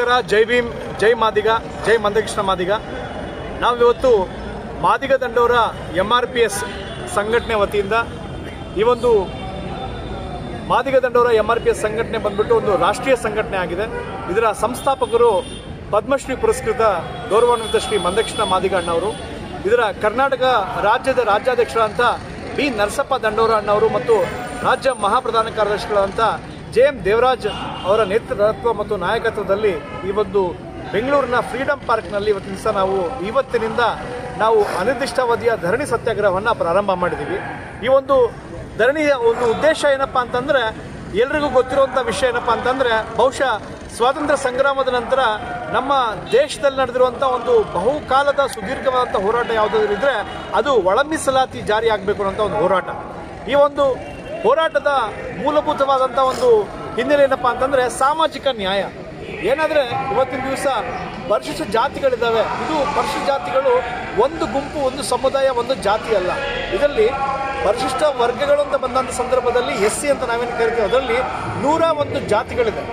ನಮಸ್ಕಾರ. ಜೈ ಭೀಮ್, ಜೈ ಮಾದಿಗ, ಜೈ ಮಂದಕೃಷ್ಣ ಮಾದಿಗ. ನಾವಿವತ್ತು ಮಾದಿಗ ದಂಡೋರ MRPS ಸಂಘಟನೆ ವತಿಯಿಂದ ಈ ಒಂದು ಮಾದಿಗ ದಂಡೋರ MRPS ಸಂಘಟನೆ ಬಂದ್ಬಿಟ್ಟು ಒಂದು ರಾಷ್ಟ್ರೀಯ ಸಂಘಟನೆ ಆಗಿದೆ. ಇದರ ಸಂಸ್ಥಾಪಕರು ಪದ್ಮಶ್ರೀ ಪುರಸ್ಕೃತ ಗೌರವಾನ್ವಿತ ಶ್ರೀ ಮಂದಕೃಷ್ಣ ಮಾದಿಗ ಅಣ್ಣವರು. ಇದರ ಕರ್ನಾಟಕ ರಾಜ್ಯದ ರಾಜ್ಯಾಧ್ಯಕ್ಷರಾದಂಥ ಬಿ ನರಸಪ್ಪ ದಂಡೋರ ಅಣ್ಣವರು ಮತ್ತು ರಾಜ್ಯ ಮಹಾಪ್ರಧಾನ ಕಾರ್ಯದರ್ಶಿಗಳಾದಂಥ JM ದೇವರಾಜ್ ಅವರ ನೇತೃತ್ವ ಮತ್ತು ನಾಯಕತ್ವದಲ್ಲಿ ಈ ಒಂದು ಬೆಂಗಳೂರಿನ ಫ್ರೀಡಂ ಪಾರ್ಕ್ನಲ್ಲಿ ಇವತ್ತಿನಿಂದ ನಾವು ಅನಿರ್ದಿಷ್ಟಾವಧಿಯ ಧರಣಿ ಸತ್ಯಾಗ್ರಹವನ್ನು ಪ್ರಾರಂಭ ಮಾಡಿದ್ದೀವಿ. ಈ ಒಂದು ಧರಣಿಯ ಒಂದು ಉದ್ದೇಶ ಏನಪ್ಪಾ ಅಂತಂದರೆ, ಎಲ್ರಿಗೂ ಗೊತ್ತಿರುವಂಥ ವಿಷಯ ಏನಪ್ಪಾ ಅಂತಂದರೆ, ಬಹುಶಃ ಸ್ವಾತಂತ್ರ್ಯ ಸಂಗ್ರಾಮದ ನಂತರ ನಮ್ಮ ದೇಶದಲ್ಲಿ ನಡೆದಿರುವಂಥ ಒಂದು ಬಹುಕಾಲದ ಸುದೀರ್ಘವಾದಂಥ ಹೋರಾಟ ಯಾವುದಾದ್ರೂ ಇದ್ದರೆ ಅದು ಒಳ ಮೀಸಲಾತಿ ಜಾರಿ ಆಗಬೇಕು ಅನ್ನೋಂಥ ಒಂದು ಹೋರಾಟ. ಈ ಒಂದು ಹೋರಾಟದ ಮೂಲಭೂತವಾದಂಥ ಒಂದು ಹಿನ್ನೆಲೆ ಏನಪ್ಪ ಅಂತಂದರೆ ಸಾಮಾಜಿಕ ನ್ಯಾಯ. ಏನಾದರೆ ಇವತ್ತಿನ ದಿವಸ ಪರಿಶಿಷ್ಟ ಜಾತಿಗಳಿದ್ದಾವೆ. ಇದು ಪರಿಶಿಷ್ಟ ಜಾತಿಗಳು ಒಂದು ಗುಂಪು, ಒಂದು ಸಮುದಾಯ, ಒಂದು ಜಾತಿ ಅಲ್ಲ. ಇದರಲ್ಲಿ ಪರಿಶಿಷ್ಟ ವರ್ಗಗಳು ಅಂತ ಬಂದಂಥ ಸಂದರ್ಭದಲ್ಲಿ SC ಅಂತ ನಾವೇನು ಕರಿತೀವಿ, ಅದರಲ್ಲಿ 101 ಜಾತಿಗಳಿದೆ.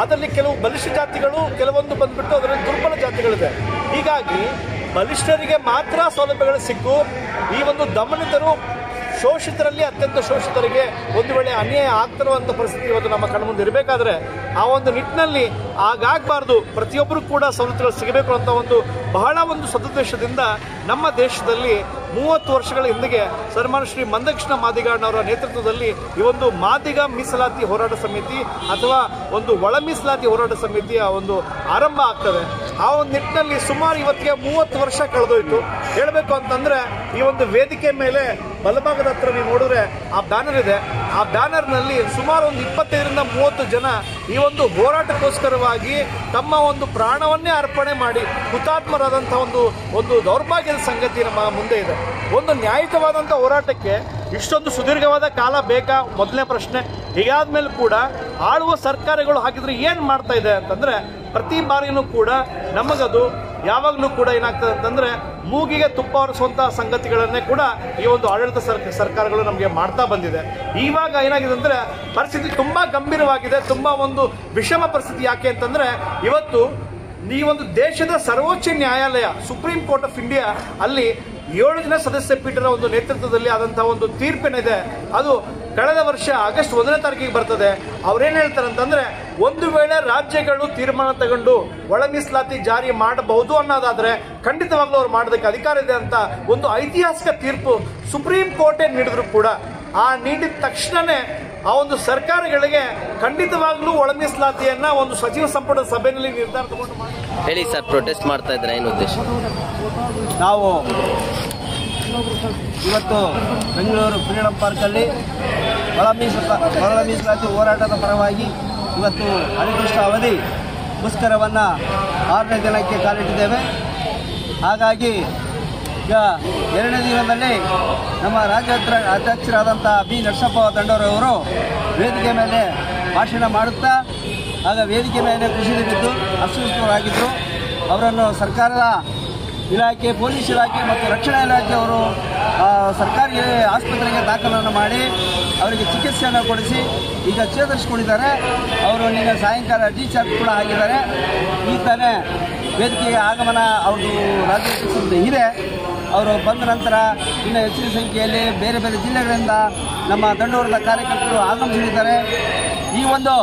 ಅದರಲ್ಲಿ ಕೆಲವು ಬಲಿಷ್ಠ ಜಾತಿಗಳು, ಕೆಲವೊಂದು ಬಂದ್ಬಿಟ್ಟು ಅದರಲ್ಲಿ ದುರ್ಬಲ ಜಾತಿಗಳಿದೆ. ಹೀಗಾಗಿ ಬಲಿಷ್ಠರಿಗೆ ಮಾತ್ರ ಸೌಲಭ್ಯಗಳು ಸಿಕ್ಕು ಈ ಒಂದು ದಮನಿತರು ಶೋಷಿತರಲ್ಲಿ ಅತ್ಯಂತ ಶೋಷಿತರಿಗೆ ಒಂದು ವೇಳೆ ಅನ್ಯಾಯ ಆಗ್ತಿರುವಂಥ ಪರಿಸ್ಥಿತಿ ಇವತ್ತು ನಮ್ಮ ಕಣ್ಮುಂದೆ ಇರಬೇಕಾದ್ರೆ ಆ ಒಂದು ನಿಟ್ಟಿನಲ್ಲಿ ಆಗಾಗಬಾರ್ದು, ಪ್ರತಿಯೊಬ್ಬರು ಕೂಡ ಸವಲತ್ತುಗಳು ಸಿಗಬೇಕು ಅಂತ ಬಹಳ ಒಂದು ಸದುದ್ದೇಶದಿಂದ ನಮ್ಮ ದೇಶದಲ್ಲಿ 30 ವರ್ಷಗಳ ಹಿಂದೆಗೆ ಸನ್ಮಾನ್ಯ ಶ್ರೀ ಮಂದಕೃಷ್ಣ ಮಾದಿಗ ಅವರ ನೇತೃತ್ವದಲ್ಲಿ ಈ ಒಂದು ಮಾದಿಗ ಮೀಸಲಾತಿ ಹೋರಾಟ ಸಮಿತಿ ಅಥವಾ ಒಂದು ಒಳ ಮೀಸಲಾತಿ ಹೋರಾಟ ಸಮಿತಿಯ ಒಂದು ಆರಂಭ ಆಗ್ತದೆ. ಆ ಒಂದು ನಿಟ್ಟಿನಲ್ಲಿ ಸುಮಾರು ಇವತ್ತಿಗೆ 30 ವರ್ಷ ಕಳೆದೋಯ್ತು. ಹೇಳಬೇಕು ಅಂತಂದ್ರೆ ಈ ಒಂದು ವೇದಿಕೆ ಮೇಲೆ ಬಲಭಾಗದ ಹತ್ರ ನೀವು ನೋಡಿದ್ರೆ ಆ ಬ್ಯಾನರ್ ಇದೆ. ಆ ಬ್ಯಾನರ್ನಲ್ಲಿ ಸುಮಾರು ಒಂದು 25ರಿಂದ 30 ಜನ ಈ ಒಂದು ಹೋರಾಟಕ್ಕೋಸ್ಕರವಾಗಿ ತಮ್ಮ ಒಂದು ಪ್ರಾಣವನ್ನೇ ಅರ್ಪಣೆ ಮಾಡಿ ಹುತಾತ್ಮರಾದಂಥ ಒಂದು ದೌರ್ಭಾಗ್ಯದ ಸಂಗತಿ ನಮ್ಮ ಮುಂದೆ ಇದೆ. ಒಂದು ನ್ಯಾಯಯುತವಾದಂಥ ಹೋರಾಟಕ್ಕೆ ಇಷ್ಟೊಂದು ಸುದೀರ್ಘವಾದ ಕಾಲ ಬೇಕಾ? ಮೊದಲನೇ ಪ್ರಶ್ನೆ. ಹೀಗಾದ್ಮೇಲೆ ಕೂಡ ಆಳುವ ಸರ್ಕಾರಗಳು ಹಾಕಿದ್ರೆ ಏನು ಮಾಡ್ತಾ ಇದೆ ಅಂತಂದರೆ, ಪ್ರತಿ ಬಾರಿನೂ ಕೂಡ ನಮಗದು ಯಾವಾಗಲೂ ಕೂಡ ಏನಾಗ್ತದೆ ಅಂತಂದರೆ ಮೂಗಿಗೆ ತುಪ್ಪ ಹೊರಿಸುವಂಥ ಸಂಗತಿಗಳನ್ನೇ ಕೂಡ ಈ ಒಂದು ಆಡಳಿತ ಸರ್ಕಾರಗಳು ನಮಗೆ ಮಾಡ್ತಾ ಬಂದಿದೆ. ಇವಾಗ ಏನಾಗಿದೆ ಅಂದರೆ ಪರಿಸ್ಥಿತಿ ತುಂಬ ಗಂಭೀರವಾಗಿದೆ, ತುಂಬ ಒಂದು ವಿಷಮ ಪರಿಸ್ಥಿತಿ. ಯಾಕೆ ಅಂತಂದರೆ ಇವತ್ತು ಈ ಒಂದು ದೇಶದ ಸರ್ವೋಚ್ಚ ನ್ಯಾಯಾಲಯ ಸುಪ್ರೀಂ ಕೋರ್ಟ್ ಆಫ್ ಇಂಡಿಯಾ ಅಲ್ಲಿ 7 ಜನ ಸದಸ್ಯ ಪೀಠದ ಒಂದು ನೇತೃತ್ವದಲ್ಲಿ ಆದಂತಹ ಒಂದು ತೀರ್ಪೇನಿದೆ. ಅದು ಕಳೆದ ವರ್ಷ ಆಗಸ್ಟ್ 1ನೇ ತಾರೀಕಿಗೆ ಬರ್ತದೆ. ಅವ್ರೇನು ಹೇಳ್ತಾರೆ ಅಂತಂದ್ರೆ, ಒಂದು ವೇಳೆ ರಾಜ್ಯಗಳು ತೀರ್ಮಾನ ತಗೊಂಡು ಒಳ ಮೀಸಲಾತಿ ಜಾರಿ ಮಾಡಬಹುದು ಅನ್ನೋದಾದ್ರೆ ಖಂಡಿತವಾಗ್ಲೂ ಅವ್ರು ಮಾಡೋದಕ್ಕೆ ಅಧಿಕಾರ ಇದೆ ಅಂತ ಒಂದು ಐತಿಹಾಸಿಕ ತೀರ್ಪು ಸುಪ್ರೀಂ ಕೋರ್ಟೇ ನೀಡಿದ್ರು ಕೂಡ ಆ ನೀಡಿದ ತಕ್ಷಣನೇ ಆ ಒಂದು ಸರ್ಕಾರಗಳಿಗೆ ಖಂಡಿತವಾಗ್ಲೂ ಒಳ ಮೀಸಲಾತಿಯನ್ನ ಒಂದು ಸಚಿವ ಸಂಪುಟದ ಸಭೆಯಲ್ಲಿ ನಿರ್ಧಾರ ತಗೊಂಡು ಹೇಳಿ ಸರ್. ಪ್ರೊಟೆಸ್ಟ್ ಮಾಡ್ತಾ ಇದ್ರೆ ಏನು ಉದ್ದೇಶ? ನಾವು ಇವತ್ತು ಬೆಂಗಳೂರು ಫ್ರೀಡಂ ಪಾರ್ಕಲ್ಲಿ ಒಳ ಮೀಸಲಾತಿ ಹೋರಾಟದ ಪರವಾಗಿ ಇವತ್ತು ಅನಿರ್ದಿಷ್ಟ ಅವಧಿ ಮುಷ್ಕರವನ್ನು 6ನೇ ದಿನಕ್ಕೆ ಕಾಲಿಟ್ಟಿದ್ದೇವೆ. ಹಾಗಾಗಿ ಈಗ 2ನೇ ದಿನದಲ್ಲಿ ನಮ್ಮ ಅಧ್ಯಕ್ಷರಾದಂಥ ಬಿ ನರಸಪ್ಪ ದಂಡೋರವರು ವೇದಿಕೆ ಮೇಲೆ ಭಾಷಣ ಮಾಡುತ್ತಾ ಆಗ ವೇದಿಕೆ ಮೇಲೆ ಕುಸಿದು ಬಿದ್ದು ಅಸ್ವಸ್ಥರಾಗಿದ್ದರು. ಅವರನ್ನು ಸರ್ಕಾರದ ಇಲಾಖೆ, ಪೊಲೀಸ್ ಇಲಾಖೆ ಮತ್ತು ರಕ್ಷಣಾ ಇಲಾಖೆಯವರು ಸರ್ಕಾರಿ ಆಸ್ಪತ್ರೆಗೆ ದಾಖಲನ್ನು ಮಾಡಿ ಅವರಿಗೆ ಚಿಕಿತ್ಸೆಯನ್ನು ಕೊಡಿಸಿ ಈಗ ಚೇತರಿಸಿಕೊಂಡಿದ್ದಾರೆ. ಅವರು ನಿನ್ನೆ ಸಾಯಂಕಾಲ ಡಿಸ್ಚಾರ್ಜ್ ಕೂಡ ಆಗಿದ್ದಾರೆ. ಈ ತಾನೇ ವೇದಿಕೆಗೆ ಆಗಮನ ಅವ್ರದ್ದು ರಾಜ್ಯಾಧ್ಯಕ್ಷ ಇದೆ. ಅವರು ಬಂದ ನಂತರ ಇನ್ನು ಹೆಚ್ಚಿನ ಸಂಖ್ಯೆಯಲ್ಲಿ ಬೇರೆ ಬೇರೆ ಜಿಲ್ಲೆಗಳಿಂದ ನಮ್ಮ ದಂಡೋರದ ಕಾರ್ಯಕರ್ತರು ಆಗಮಿಸಲಿದ್ದಾರೆ. ಈ ಒಂದು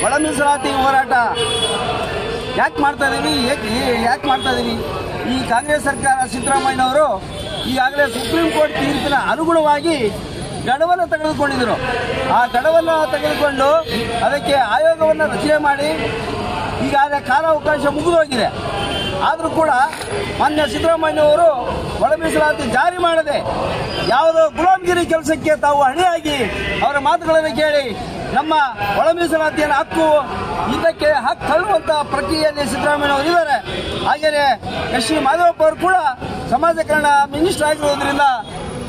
ಒಳ ಮೀಸಲಾತಿ ಹೋರಾಟ ಯಾಕೆ ಮಾಡ್ತಾ ಇದ್ದೀವಿ? ಈ ಕಾಂಗ್ರೆಸ್ ಸರ್ಕಾರ ಸಿದ್ದರಾಮಯ್ಯನವರು ಈಗಾಗಲೇ ಸುಪ್ರೀಂ ಕೋರ್ಟ್ ತೀರ್ಪಿನ ಅನುಗುಣವಾಗಿ ಗಡುವನ್ನು ತೆಗೆದುಕೊಂಡಿದ್ದರು. ಆ ಗಡುವನ್ನು ತೆಗೆದುಕೊಂಡು ಅದಕ್ಕೆ ಆಯೋಗವನ್ನು ರಚನೆ ಮಾಡಿ ಈಗಾಗಲೇ ಕಾಲಾವಕಾಶ ಮುಗಿದೋಗಿದೆ. ಆದರೂ ಕೂಡ ಮಾನ್ಯ ಸಿದ್ದರಾಮಯ್ಯನವರು ಒಳ ಮೀಸಲಾತಿ ಜಾರಿ ಮಾಡದೆ ಯಾವುದೋ ಗುಲಾಮಗಿರಿ ಕೆಲಸಕ್ಕೆ ತಾವು ಅಣಿಯಾಗಿ ಅವರ ಮಾತುಗಳನ್ನು ಕೇಳಿ ನಮ್ಮ ಒಳ ಮೀಸಲಾತಿಯನ್ನು ಇದಕ್ಕೆ ಹಕ್ಕು ತಳ್ಳುವಂಥ ಪ್ರಕ್ರಿಯೆಯಲ್ಲಿ ಸಿದ್ದರಾಮಯ್ಯನವರು ಇದ್ದಾರೆ. ಹಾಗೆಯೇ ಶ್ರೀ ಮಾಧವಪ್ಪ ಅವರು ಕೂಡ ಸಮಾಜ ಕಲ್ಯಾಣ ಮಿನಿಸ್ಟರ್ ಆಗಿರೋದ್ರಿಂದ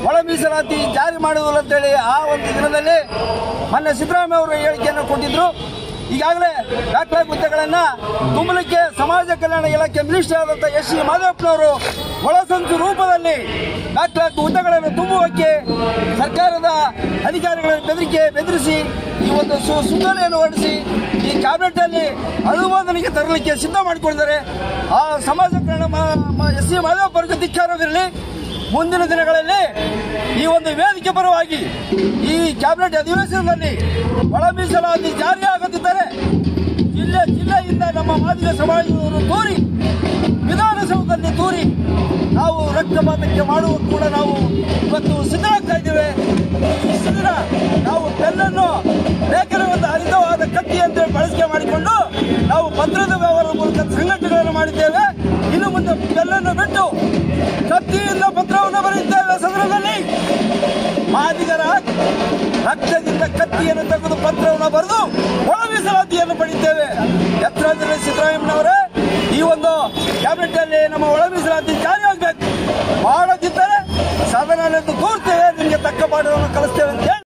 ಒಳ ಮೀಸಲಾತಿ ಜಾರಿ ಮಾಡುವುದಿಲ್ಲ ಅಂತೇಳಿ ಆ ಒಂದು ದಿನದಲ್ಲಿ ಮಾನ್ಯ ಸಿದ್ದರಾಮಯ್ಯ ಅವರು ಹೇಳಿಕೆಯನ್ನು ಕೊಟ್ಟಿದ್ರು. ಈಗಾಗಲೇ ಬ್ಯಾಕ್ಲಾಗ್ ಹುದ್ದೆಗಳನ್ನು ತುಂಬಲಿಕ್ಕೆ ಸಮಾಜ ಕಲ್ಯಾಣ ಇಲಾಖೆ ಮಿನಿಸ್ಟರ್ ಆದಂಥ ಎಸ್ ಸಿ ಮಾದೇವಪ್ಪನವರು ಒಳಸಂಚು ರೂಪದಲ್ಲಿ ಬ್ಯಾಕ್ಲಾಗ್ ಹುದ್ದೆಗಳನ್ನು ತುಂಬುವಕ್ಕೆ ಸರ್ಕಾರದ ಅಧಿಕಾರಿಗಳನ್ನು ಬೆದರಿಸಿ ಈ ಒಂದು ಸುತ್ತೋಲೆಯನ್ನು ಹೊರಡಿಸಿ ಈ ಕ್ಯಾಬಿನೆಟ್ ಅಲ್ಲಿ ಅನುಮೋದನೆಗೆ ತರಲಿಕ್ಕೆ ಸಿದ್ಧ ಮಾಡಿಕೊಂಡಿದ್ದಾರೆ. ಆ ಸಮಾಜ ಕಲ್ಯಾಣ ಎಸ್ ಸಿ ಮಾದೇವಪ್ಪರಿಗೆ ಧಿಕ್ಕಾರವಿರಲಿ. ಮುಂದಿನ ದಿನಗಳಲ್ಲಿ ಈ ಒಂದು ವೇದಿಕೆ ಪರವಾಗಿ ಈ ಕ್ಯಾಬಿನೆಟ್ ಅಧಿವೇಶನದಲ್ಲಿ ಒಳ ಮೀಸಲಾತಿ ಜಾರಿಯಾಗುತ್ತಿದ್ದರೆ ಜಿಲ್ಲೆಯಿಂದ ನಮ್ಮ ಮಾದಿಗ ಸಮಾಜದವರು ತೂರಿ ವಿಧಾನಸೌಧದಲ್ಲಿ ತೂರಿ ನಾವು ರಕ್ತಪಾತಕ್ಕೆ ಮಾಡುವ ಕೂಡ ನಾವು ಇವತ್ತು ಸಿದ್ಧರಾಗ್ತಾ ಇದ್ದೇವೆ. ಇಷ್ಟು ದಿನ ನಾವು ಪೆನ್ನನ್ನು ಲೇಖನವನ್ನು ಹರಿತವಾದ ಕತ್ತಿ ಅಂತ ಬಳಕೆ ಮಾಡಿಕೊಂಡು ನಾವು ಪತ್ರದ ವ್ಯವಹಾರದ ಮೂಲಕ ಸಂಘಟನೆಗಳನ್ನು ಮಾಡಿದ್ದೇವೆ. ಇನ್ನು ಮುಂದೆ ಪೆನ್ನನ್ನು ಬಿಟ್ಟು ಕತ್ತಿಯಿಂದ ಪತ್ರವನ್ನು ಬರೆಯುತ್ತೇವೆ. ಸದನದಲ್ಲಿ ಮಾದಿಗರ ರಕ್ತದಿಂದ ಕತ್ತಿಯನ್ನು ತೆಗೆದು ಪತ್ರವನ್ನು ಬರೆದು ಒಳ ಮೀಸಲಾತಿಯನ್ನು ಪಡೆಯುತ್ತೇವೆ. ಎತ್ತರದಲ್ಲಿ ಸಿದ್ದರಾಮಯ್ಯನವರೇ, ಈ ಒಂದು ಕ್ಯಾಬಿನೆಟ್ ಅಲ್ಲಿ ನಮ್ಮ ಒಳ ಮೀಸಲಾತಿ ಜಾರಿಯಾಗಬೇಕು. ಮಾಡದಿದ್ದರೆ ಸದನ ತೋರ್ತೇವೆ, ನಿಮಗೆ ತಕ್ಕ ಪಾಠವನ್ನು ಕಲಿಸ್ತೇವೆ ಅಂತ